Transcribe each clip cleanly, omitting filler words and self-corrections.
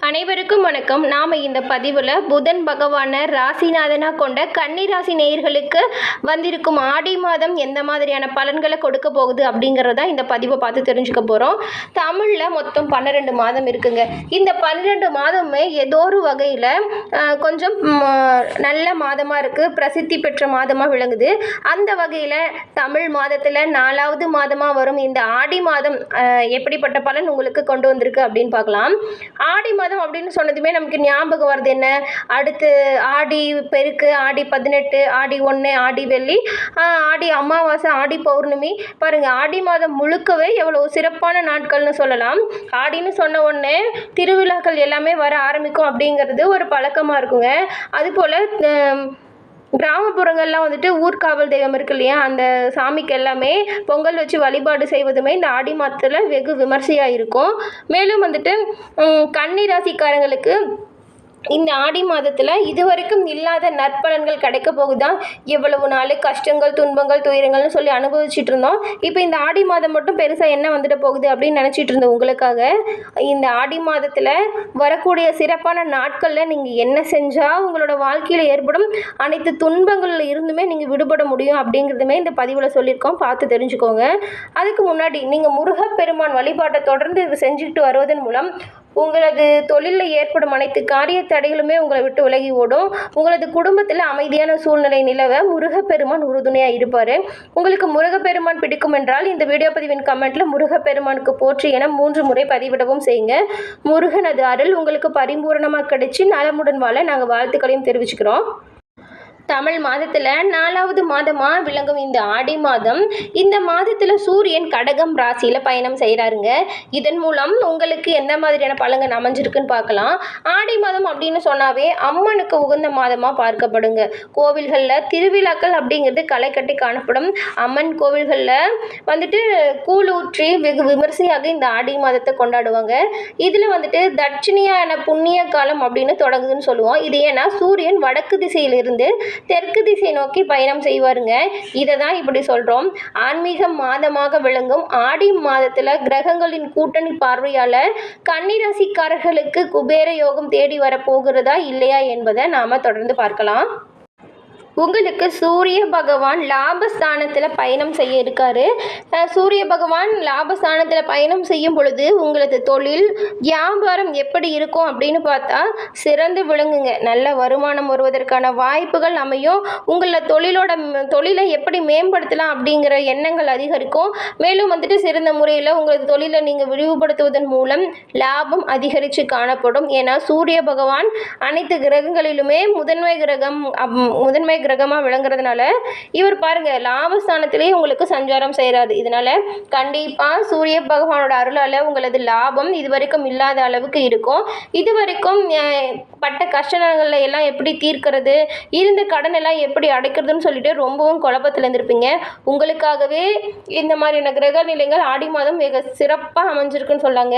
அனைவருக்கும் வணக்கம். நாம் இந்த பதிவில் புதன் பகவானை ராசிநாதனாக கொண்ட கன்னி ராசி நேயர்களுக்கு வந்திருக்கும் ஆடி மாதம் எந்த மாதிரியான பலன்களை கொடுக்க போகுது அப்படிங்கிறத இந்த பதிவை பார்த்து தெரிஞ்சுக்க போகிறோம். தமிழில் மொத்தம் 12 மாதம் இருக்குங்க. இந்த 12 மாதமே ஏதோ ஒரு வகையில் கொஞ்சம் நல்ல மாதமாக இருக்குது, பிரசித்தி பெற்ற மாதமாக விளங்குது. அந்த வகையில் தமிழ் மாதத்தில் 4வது மாதமாக வரும் இந்த ஆடி மாதம் எப்படிப்பட்ட பலன் உங்களுக்கு கொண்டு வந்திருக்கு அப்படின்னு பார்க்கலாம். ஆடி மாதம் அப்படின்னு சொன்னதுமே நமக்கு ஞாபகம் வருது என்ன? அடுத்து ஆடி பெருக்கு, ஆடி 18, ஆடி 1, ஆடி வெள்ளி, ஆடி அமாவாசை, ஆடி பௌர்ணமி. பாருங்க, ஆடி மாதம் முழுக்கவே எவ்வளவு சிறப்பான நாட்கள்னு சொல்லலாம். ஆடின்னு சொன்ன உடனே திருவிழாக்கள் எல்லாமே வர ஆரம்பிக்கும் அப்படிங்கிறது ஒரு பழக்கமாக இருக்குங்க. அதுபோல் கிராமப்புறங்கள்லாம் வந்துட்டு ஊர்காவல் தெய்வம் இருக்கு இல்லையா, அந்த சாமிக்கு எல்லாமே பொங்கல் வச்சு வழிபாடு செய்வதுமே இந்த ஆடி மாதத்தில் வெகு விமர்சையாக இருக்கும். மேலும் வந்துட்டு கன்னி ராசிக்காரங்களுக்கு இந்த ஆடி மாதத்தில் இதுவரைக்கும் இல்லாத நற்பலன்கள் கிடைக்க போகுதான். எவ்வளவு நாள் கஷ்டங்கள், துன்பங்கள், துயரங்கள்னு சொல்லி அனுபவிச்சுட்டு இருந்தோம். இப்போ இந்த ஆடி மாதம் மட்டும் பெருசாக என்ன வந்துட்டு போகுது அப்படின்னு நினச்சிட்டு இருந்தோம். உங்களுக்காக இந்த ஆடி மாதத்தில் வரக்கூடிய சிறப்பான நாட்களில் நீங்கள் என்ன செஞ்சால் உங்களோட வாழ்க்கையில் ஏற்படும் அனைத்து துன்பங்களில் இருந்துமே நீங்கள் விடுபட முடியும் அப்படிங்கிறதுமே இந்த பதிவில் சொல்லியிருக்கோம். பார்த்து தெரிஞ்சுக்கோங்க. அதுக்கு முன்னாடி நீங்கள் முருகப்பெருமான் வழிபாட்டை தொடர்ந்து இது செஞ்சுக்கிட்டு வருவதன் மூலம் உங்களது தொழிலில் ஏற்படும் அனைத்து காரிய தடைகளுமே உங்களை விட்டு விலகி ஓடும். உங்களது குடும்பத்தில் அமைதியான சூழ்நிலை நிலவ முருகப்பெருமான் உறுதுணையாக இருப்பார். உங்களுக்கு முருகப்பெருமான் பிடிக்கும் என்றால் இந்த வீடியோ பதிவின் கமெண்ட்டில் முருகப்பெருமானுக்கு போற்றி என 3 முறை பதிவிடவும் செய்யுங்க. முருகனது அருள் உங்களுக்கு பரிபூரணமாக கிடைச்சி நலமுடன் வாழ நாங்கள் வாழ்த்துக்களையும் தெரிவிச்சுக்கிறோம். தமிழ் மாதத்தில் 4வது மாதமாக விளங்கும் இந்த ஆடி மாதம், இந்த மாதத்தில் சூரியன் கடகம் ராசியில் பயணம் செய்கிறாருங்க. இதன் மூலம் உங்களுக்கு எந்த மாதிரியான பலன்கள் அமைஞ்சிருக்குன்னு பார்க்கலாம். ஆடி மாதம் அப்படின்னு சொன்னாவே அம்மனுக்கு உகந்த மாதமாக பார்க்கப்படுங்க. கோவில்களில் திருவிழாக்கள் அப்படிங்கிறது களை கட்டி காணப்படும். அம்மன் கோவில்களில் வந்துட்டு கூழ் ஊற்றி வெகு விமர்சையாக இந்த ஆடி மாதத்தை கொண்டாடுவாங்க. இதில் வந்துட்டு தட்சிணியான புண்ணிய காலம் அப்படின்னு தொடங்குதுன்னு சொல்லுவோம். இது ஏன்னா சூரியன் வடக்கு திசையிலிருந்து தெற்கு திசை நோக்கி பயணம் செய்வாருங்க. இதை தான் இப்படி சொல்கிறோம். ஆன்மீக மாதமாக விளங்கும் ஆடி மாதத்தில் கிரகங்களின் கூட்டணி பார்வையால் கன்னிராசிக்காரர்களுக்கு குபேர யோகம் தேடி வரப்போகிறதா இல்லையா என்பதை நாம் தொடர்ந்து பார்க்கலாம். உங்களுக்கு சூரிய பகவான் லாபஸ்தானத்தில் பயணம் செய்ய இருக்காரு. சூரிய பகவான் லாபஸ்தானத்தில் பயணம் செய்யும் பொழுது உங்களது தொழில் வியாபாரம் எப்படி இருக்கும் அப்படின்னு பார்த்தா சிறந்து விளங்குங்க. நல்ல வருமானம் வருவதற்கான வாய்ப்புகள் அமையும். உங்களை தொழிலை எப்படி மேம்படுத்தலாம் அப்படிங்கிற எண்ணங்கள் அதிகரிக்கும். மேலும் வந்துட்டு சிறந்த முறையில் உங்களது தொழிலை நீங்கள் விரிவுபடுத்துவதன் மூலம் லாபம் அதிகரித்து காணப்படும். ஏன்னா சூரிய பகவான் அனைத்து கிரகங்களிலுமே முதன்மை கிரகமாக விளங்குறதுனால இவர் பாருங்க லாபஸ்தானத்திலேயே உங்களுக்கு சஞ்சாரம் செய்கிறாரு. இதனால கண்டிப்பாக சூரிய பகவானோட அருளால் உங்களது லாபம் இதுவரைக்கும் இல்லாத அளவுக்கு இருக்கும். இதுவரைக்கும் பட்ட கஷ்டங்களில் எல்லாம் எப்படி தீர்க்கிறது, இருந்த கடன் எல்லாம் எப்படி அடைக்கிறதுன்னு சொல்லிட்டு ரொம்பவும் குழப்பத்தில் இருந்திருப்பீங்க. உங்களுக்காகவே இந்த மாதிரியான கிரக நிலைகள் ஆடி மாதம் மிக சிறப்பாக அமைஞ்சிருக்குன்னு சொல்லாங்க.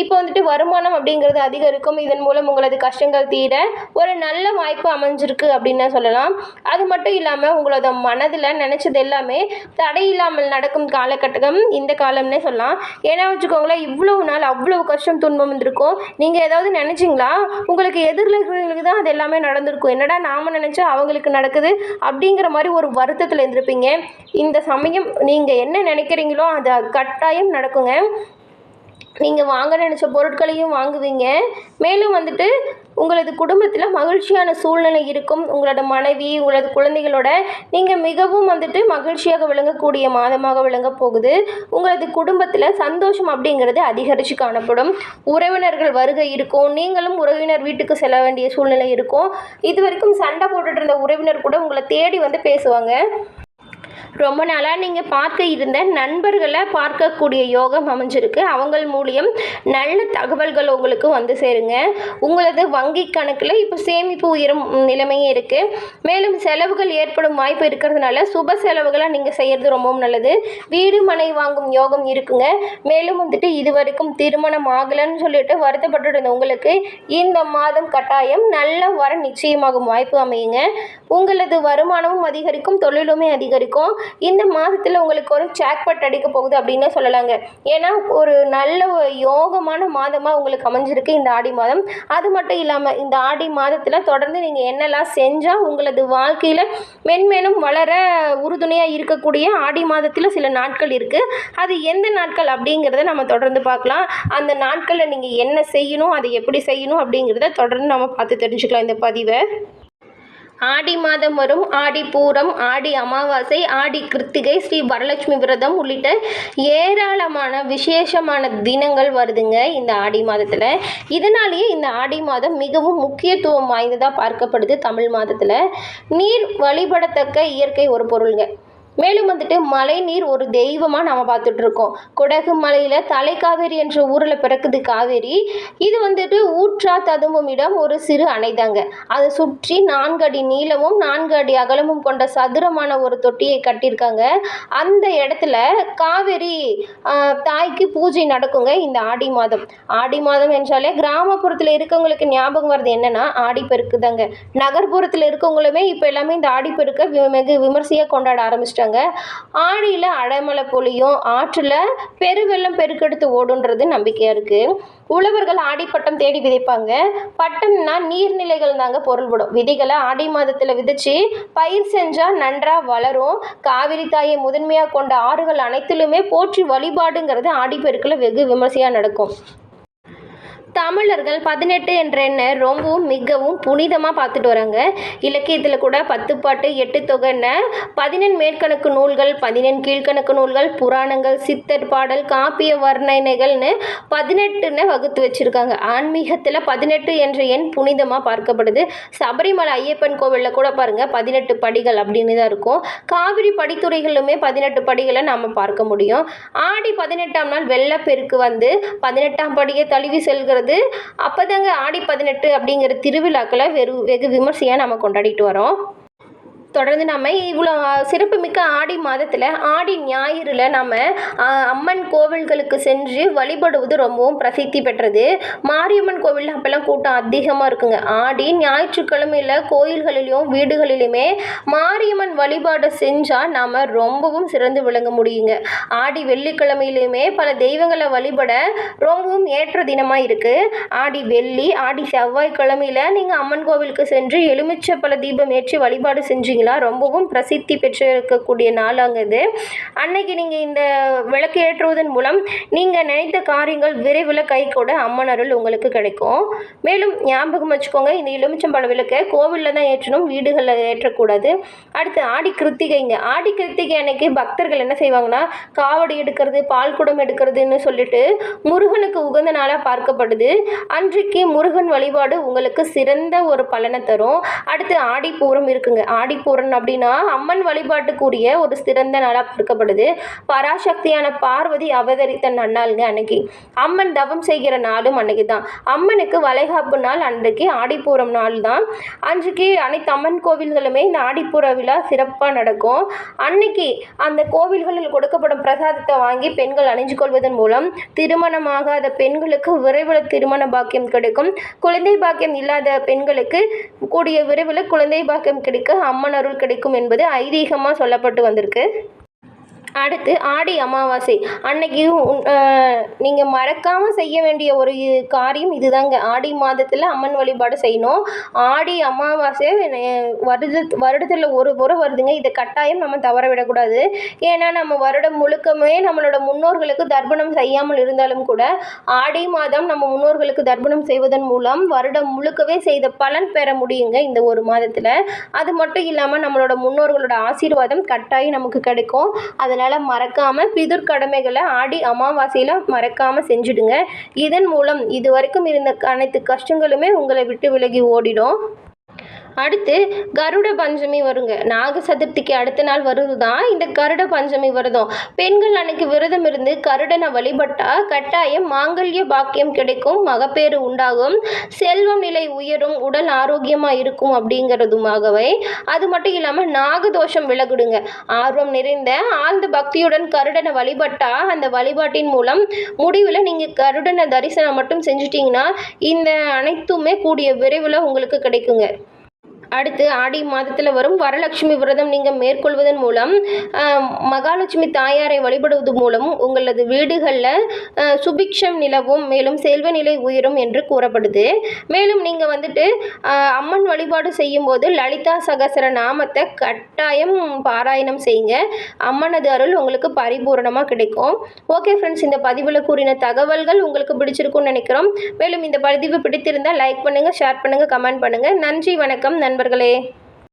இப்போ வந்துட்டு வருமானம் அப்படிங்கிறது அதிகரிக்கும். இதன் மூலம் உங்களது கஷ்டங்கள் தீர ஒரு நல்ல வாய்ப்பு அமைஞ்சிருக்கு அப்படின்னு சொல்லலாம். அது மட்டும் இல்லாமல் உங்களோட மனதில் நினச்சது எல்லாமே தடையில்லாமல் நடக்கும் காலகட்டம் இந்த காலம்னே சொல்லலாம். ஏன்னா வச்சுக்கோங்களேன், இவ்வளவு நாள் அவ்வளவு கஷ்டம் துன்பம் இருந்திருக்கும். நீங்கள் ஏதாவது நினச்சிங்களா? உங்களுக்கு எதிரில் இருக்கிறவங்களுக்கு தான் அது எல்லாமே நடந்திருக்கும். என்னடா நாம் நினச்சா அவங்களுக்கு நடக்குது அப்படிங்கிற மாதிரி ஒரு வருத்தத்தில் இருந்திருப்பீங்க. இந்த சமயம் நீங்கள் என்ன நினைக்கிறீங்களோ அது கட்டாயம் நடக்குங்க. நீங்கள் வாங்க நினச்ச பொருட்களையும் வாங்குவீங்க. மேலும் வந்துட்டு உங்களது குடும்பத்தில் மகிழ்ச்சியான சூழ்நிலை இருக்கும். உங்களோட மனைவி, உங்களது குழந்தைகளோட நீங்கள் மிகவும் வந்துட்டு மகிழ்ச்சியாக விளங்கக்கூடிய மாதமாக விளங்க போகுது. உங்களது குடும்பத்தில் சந்தோஷம் அப்படிங்கிறது அதிகரித்து காணப்படும். உறவினர்கள் வருகை இருக்கும். நீங்களும் உறவினர் வீட்டுக்கு செல்ல வேண்டிய சூழ்நிலை இருக்கும். இது வரைக்கும் சண்டை போட்டுட்டு இருந்த உறவினர் கூட உங்களை தேடி வந்து பேசுவாங்க. ரொம்ப நாளாக நீங்கள் பார்க்க இருந்த நண்பர்களை பார்க்கக்கூடிய யோகம் அமைஞ்சிருக்கு. அவங்கள் மூலியம் நல்ல தகவல்கள் உங்களுக்கு வந்து சேருங்க. உங்களது வங்கி கணக்கில் இப்போ சேமிப்பு உயரும் நிலைமையே இருக்குது. மேலும் செலவுகள் ஏற்படும் வாய்ப்பு இருக்கிறதுனால சுப செலவுகளாக நீங்கள் செய்கிறது ரொம்பவும் நல்லது. வீடு மனை வாங்கும் யோகம் இருக்குங்க. மேலும் வந்துட்டு இது வரைக்கும் திருமணம் ஆகலைன்னு சொல்லிட்டு வருத்தப்பட்டு இருந்த உங்களுக்கு இந்த மாதம் கட்டாயம் நல்ல வர நிச்சயமாகும் வாய்ப்பு அமையுங்க. உங்களது வருமானமும் அதிகரிக்கும், தொழிலுமே அதிகரிக்கும். இந்த மாதத்தில் உங்களுக்கு ஒரு ஜாக்பாட் அடிக்க போகுது அப்படின்னு சொல்லலாங்க. ஏன்னா ஒரு நல்ல யோகமான மாதமாக உங்களுக்கு அமைஞ்சிருக்கு இந்த ஆடி மாதம். அது மட்டும் இல்லாமல் இந்த ஆடி மாதத்தில் தொடர்ந்து நீங்கள் என்னெல்லாம் செஞ்சால் உங்களது வாழ்க்கையில் மென்மேலும் வளர உறுதுணையாக இருக்கக்கூடிய ஆடி மாதத்தில் சில நாட்கள் இருக்குது. அது எந்த நாட்கள் அப்படிங்கிறத நம்ம தொடர்ந்து பார்க்கலாம். அந்த நாட்களில் நீங்கள் என்ன செய்யணும், அதை எப்படி செய்யணும் அப்படிங்கிறத தொடர்ந்து நம்ம பார்த்து தெரிஞ்சுக்கலாம் இந்த பதிவை. ஆடி மாதம் வரும் ஆடி பூரம், ஆடி அமாவாசை, ஆடி கிருத்திகை, ஸ்ரீ வரலட்சுமி விரதம் உள்ளிட்ட ஏராளமான விசேஷமான தினங்கள் வருதுங்க இந்த ஆடி மாதத்தில். இதனாலேயே இந்த ஆடி மாதம் மிகவும் முக்கியத்துவம் வாய்ந்ததாக பார்க்கப்படுது தமிழ் மாதத்தில். நீர் வழிபடத்தக்க இயற்கை ஒரு பொருளுங்க. மேலும் மழை நீர் ஒரு தெய்வமாக நம்ம பார்த்துட்ருக்கோம். குடகு மலையில் தலைக்காவேரி என்ற ஊரில் பிறக்குது காவேரி. இது ஊற்றா ததும்பும் இடம் ஒரு சிறு அணைதாங்க. அதை சுற்றி 4 அடி நீளமும் 4 அடி அகலமும் கொண்ட சதுரமான ஒரு தொட்டியை கட்டியிருக்காங்க. அந்த இடத்துல காவேரி தாய்க்கு பூஜை நடக்குங்க இந்த ஆடி மாதம். ஆடி மாதம் என்றாலே கிராமப்புறத்தில் இருக்கவங்களுக்கு ஞாபகம் வர்றது என்னென்னா ஆடிப்பெருக்கு தாங்க. நகர்ப்புறத்தில் இருக்கவங்களுமே இப்போ எல்லாமே இந்த ஆடிப்பெருக்கை வெகு விமர்சையாக கொண்டாட ஆரம்பிச்சிட்டாங்க. ஆடியில் அடைமலை பொழியும், ஆற்றில் பெருவெள்ளம் பெருக்கெடுத்து ஓடுன்றது நம்பிக்கையாக இருக்குது. உழவர்கள் ஆடிப்பட்டம் தேடி விதைப்பாங்க. பட்டம்னா நீர்நிலைகள் தாங்க பொருள்படும். விதைகளை ஆடி மாதத்தில் விதைச்சி பயிர் செஞ்சால் நன்றாக வளரும். காவிரி தாயை முதன்மையாக கொண்ட ஆறுகள் அனைத்திலுமே போற்றி வழிபாடுங்கிறது ஆடிப்பெருக்கில் வெகு விமர்சையாக நடக்கும். தமிழர்கள் 18 என்ற எண்ணை ரொம்பவும் மிகவும் புனிதமாக பார்த்துட்டு வராங்க. இலக்கியத்தில் கூட 10 பாட்டு 8 தொகைன்னு 14 மேற்கணக்கு நூல்கள், 14 கீழ்கணக்கு நூல்கள், புராணங்கள், சித்தர் பாடல், காப்பிய வர்ணனைகள்னு 18ன்னு வகுத்து வச்சுருக்காங்க. ஆன்மீகத்தில் 18 என்ற எண் புனிதமாக பார்க்கப்படுது. சபரிமலை ஐயப்பன் கோவிலில் கூட பாருங்கள் 18 படிகள் அப்படின்னு தான் இருக்கும். காவிரி படித்துறைகளுமே 18 படிகளை நம்ம பார்க்க முடியும். ஆடி 18ஆம் நாள் வெள்ளப்பெருக்கு 18ஆம் படியை தழுவி செல்கிறது. அப்போதாங்க ஆடி 18 அப்படிங்கிற திருவிழாக்களை வெகு விமர்சையாக நம்ம கொண்டாடிட்டு வரோம். தொடர்ந்து நம்ம இவ்வளோ சிறப்புமிக்க ஆடி மாதத்தில் ஆடி ஞாயிறில் நம்ம அம்மன் கோவில்களுக்கு சென்று வழிபடுவது ரொம்பவும் பிரசித்தி பெற்றது. மாரியம்மன் கோவிலில் அப்போல்லாம் கூட்டம் அதிகமாக இருக்குங்க. ஆடி ஞாயிற்றுக்கிழமையில் கோயில்களிலும் வீடுகளிலுமே மாரியம்மன் வழிபாடு செஞ்சால் நாம் ரொம்பவும் சிறந்து விளங்க முடியுங்க. ஆடி வெள்ளிக்கிழமையிலுமே பல தெய்வங்களை வழிபட ரொம்பவும் ஏற்ற தினமாக இருக்குது. ஆடி வெள்ளி, ஆடி செவ்வாய்க்கிழமையில் நீங்கள் அம்மன் கோவிலுக்கு சென்று எலுமிச்சப்பழ தீபம் ஏற்றி வழிபாடு செஞ்சீங்க ரொம்பவும் பிரசித்தி பெற்றிருக்கக்கூடிய நாளாங்க இது. அன்னைக்கு நீங்கள் இந்த விளக்கு ஏற்றுவதன் மூலம் நீங்கள் நினைத்த காரியங்கள் விரைவில் கைகூட அம்மன் அருள் உங்களுக்கு கிடைக்கும். மேலும் ஞாபகம் வச்சுக்கோங்க, இந்த எலுமிச்சம்பழ விளக்கை கோவிலில் தான் ஏற்றணும், வீடுகளில் ஏற்றக்கூடாது. அடுத்து ஆடி கிருத்திகைங்க. ஆடி கிருத்திகை அன்னைக்கு பக்தர்கள் என்ன செய்வாங்கன்னா காவடி எடுக்கிறது, பால் குடம் எடுக்கிறதுன்னு சொல்லிட்டு முருகனுக்கு உகந்த நாளாக பார்க்கப்படுது. அன்றைக்கு முருகன் வழிபாடு உங்களுக்கு சிறந்த ஒரு பலனை தரும். அடுத்து ஆடிப்பூரம் இருக்குங்க. ஆடிப்பூரம் அப்படின்னா அம்மன் வழிபாட்டுக்குரிய ஒரு சிறந்த நாளாக பார்க்கப்படுது. பராசக்தியான பார்வதி அவதரித்த நன்னாளுங்க அன்னைக்கு. அம்மன் தவம் செய்கிற நாளும் அன்னைக்கு தான். அம்மனுக்கு வளைகாப்பு நாள் அன்றைக்கு ஆடிப்பூரம் நாள் தான். அன்றைக்கு அனைத்து அம்மன் கோவில்களுமே இந்த ஆடிப்பூர விழா சிறப்பாக நடக்கும். அன்னைக்கு அந்த கோவில்களில் கொடுக்கப்படும் பிரசாதத்தை வாங்கி பெண்கள் அணிஞ்சு கொள்வதன் மூலம் திருமணமாகாத பெண்களுக்கு விரைவில் திருமண பாக்கியம் கிடைக்கும். குழந்தை பாக்கியம் இல்லாத பெண்களுக்கு கூடிய விரைவில் குழந்தை பாக்கியம் கிடைக்க அம்மன் அருள் கிடைக்கும் என்பது ஐதீகமாக சொல்லப்பட்டு வந்திருக்கு. அடுத்து ஆடி அமாவாசை அன்னைக்கு நீங்கள் மறக்காமல் செய்ய வேண்டிய ஒரு காரியம் இதுதாங்க. ஆடி மாதத்தில் அம்மன் வழிபாடு செய்யணும். ஆடி அமாவாசை வருடத்தில் ஒரு முறை வருதுங்க. இதை கட்டாயம் நம்ம தவற விடக்கூடாது. ஏன்னா நம்ம வருடம் முழுக்கமே நம்மளோட முன்னோர்களுக்கு தர்ப்பணம் செய்யாமல் இருந்தாலும் கூட ஆடி மாதம் நம்ம முன்னோர்களுக்கு தர்ப்பணம் செய்வதன் மூலம் வருடம் முழுக்கவே செய்த பலன் பெற முடியுங்க இந்த ஒரு மாதத்தில். அது மட்டும் இல்லாமல் நம்மளோட முன்னோர்களோட ஆசீர்வாதம் கட்டாயம் நமக்கு கிடைக்கும். அதனால் மறக்காமல் பிதுர் கடமைகளை ஆடி அமாவாசையில் மறக்காமல் செஞ்சுடுங்க. இதன் மூலம் இது வரைக்கும் இருந்த அனைத்து கஷ்டங்களுமே உங்களை விட்டு விலகி ஓடிடும். அடுத்து கருட பஞ்சமி வருங்க. நாக சதுர்த்திக்கு அடுத்த நாள் வருது தான் இந்த கருட பஞ்சமி விரதம். பெண்கள் அன்னைக்கு விரதம் இருந்து கருடனை வழிபட்டால் கட்டாயம் மாங்கல்ய பாக்கியம் கிடைக்கும், மகப்பேறு உண்டாகும், செல்வம் நிலை உயரும், உடல் ஆரோக்கியமாக இருக்கும் அப்படிங்கிறதுமாகவே. அது மட்டும் இல்லாமல் நாகதோஷம் விலகுடுங்க. ஆர்வம் நிறைந்த ஆழ்ந்த பக்தியுடன் கருடனை வழிபட்டால் அந்த வழிபாட்டின் மூலம் முடிவில் நீங்கள் கருடனை தரிசனம் மட்டும் செஞ்சிட்டிங்கன்னா இந்த அனைத்துமே கூடிய விரைவில் உங்களுக்கு கிடைக்குங்க. அடுத்து ஆடி மாதத்தில் வரும் வரலட்சுமி விரதம் நீங்கள் மேற்கொள்வதன் மூலம் மகாலட்சுமி தாயாரை வழிபடுவது மூலம் உங்களது வீடுகளில் சுபிக்ஷம் நிலவும், மேலும் செல்வ நிலை உயரும் என்று கூறப்படுது. மேலும் நீங்கள் வந்துட்டு அம்மன் வழிபாடு செய்யும்போது லலிதா சகசர நாமத்தை கட்டாயம் பாராயணம் செய்யுங்க. அம்மனது அருள் உங்களுக்கு பரிபூரணமாக கிடைக்கும். ஓகே ஃப்ரெண்ட்ஸ், இந்த பதிவில் கூறின தகவல்கள் உங்களுக்கு பிடிச்சிருக்கும்னு நினைக்கிறோம். மேலும் இந்த பதிவு பிடித்திருந்தால் லைக் பண்ணுங்கள், ஷேர் பண்ணுங்கள், கமெண்ட் பண்ணுங்கள். நன்றி, வணக்கம் நண்பர்களே.